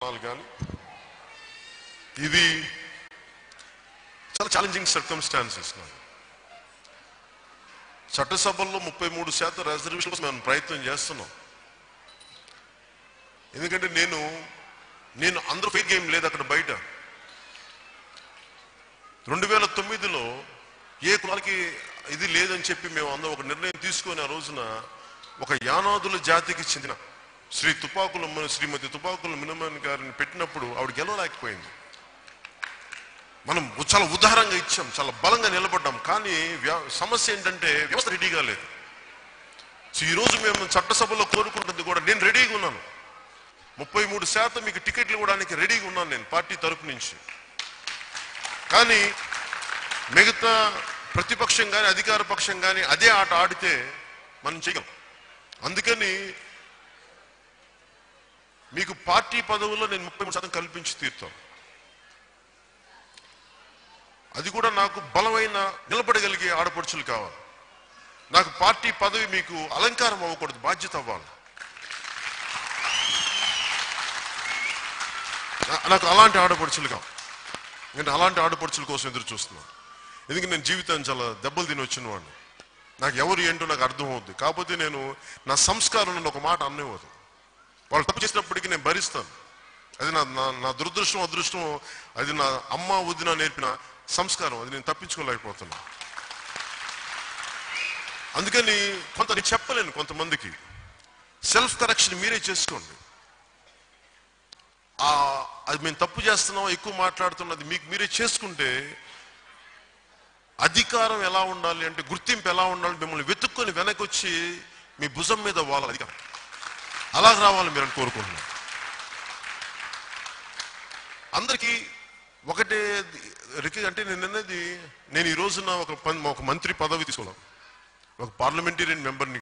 కానీ ఇది చాలా ఛాలెంజింగ్ సర్కమ్స్టాన్సెస్. చట్టసభల్లో 33% రిజర్వేషన్ కోసం మేము ప్రయత్నం చేస్తున్నాం. ఎందుకంటే నేను అందరూ ఫెయిర్ గేమ్ లేదు అక్కడ బయట. 2009లో ఏ కులాలకి ఇది లేదని చెప్పి మేము అందరూ ఒక నిర్ణయం తీసుకొని ఆ రోజున ఒక యానాదుల జాతికి చెందిన శ్రీమతి తుపాకుల మినమన్ గారిని పెట్టినప్పుడు ఆవిడ గెలవలేకపోయింది. మనం చాలా ఉదాహరణగా ఇచ్చాం, చాలా బలంగా నిలబడ్డాం. కానీ సమస్య ఏంటంటే వ్యవస్థ రెడీగా లేదు. సో ఈరోజు మేము చట్టసభలో కోరుకుంటుంది కూడా నేను రెడీగా ఉన్నాను. 33% మీకు టికెట్లు ఇవ్వడానికి రెడీగా ఉన్నాను నేను పార్టీ తరపు నుంచి. కానీ మిగతా ప్రతిపక్షం కానీ అధికార పక్షం కానీ అదే ఆట ఆడితే మనం చేయగలం. అందుకని మీకు పార్టీ పదవుల్లో నేను 33% కల్పించి తీరుతాను. అది కూడా నాకు బలమైన నిలబడగలిగే ఆడపడుచులు కావాలి. నాకు పార్టీ పదవి మీకు అలంకారం అవ్వకూడదు, బాధ్యత అవ్వాలి. నాకు అలాంటి ఆడపడుచులు కావాలి. నేను అలాంటి ఆడపడుచుల కోసం ఎదురు చూస్తున్నాను. ఎందుకంటే నేను జీవితాన్ని చాలా దెబ్బలు తిని వచ్చిన వాడిని. నాకు ఎవరు ఏంటో నాకు అర్థం అవుద్ది. కాకపోతే నేను నా సంస్కారం నుండి ఒక మాట అన్నేవద్దు. వాళ్ళు తప్పు చేసినప్పటికీ నేను భరిస్తాను. అది నా దురదృష్టం అదృష్టం. అది నా అమ్మ వదిన నేర్పిన సంస్కారం. అది నేను తప్పించుకోలేకపోతున్నా. అందుకని నేను చెప్పలేను కొంతమందికి. సెల్ఫ్ కరెక్షన్ మీరే చేసుకోండి. అది మేము తప్పు చేస్తున్నాం, ఎక్కువ మాట్లాడుతున్నది మీకు మీరే చేసుకుంటే అధికారం ఎలా ఉండాలి అంటే, గుర్తింపు ఎలా ఉండాలి, మిమ్మల్ని వెతుక్కొని వెనక్కి వచ్చి మీ భుజం మీద వాళ్ళ అధికారం అలా రావాలి మీరు అని కోరుకుంటున్నాను. అందరికీ ఒకటే అంటే నేను ఈ రోజున ఒక మంత్రి పదవి తీసుకోవాలి, ఒక పార్లమెంటేరియన్ మెంబర్ని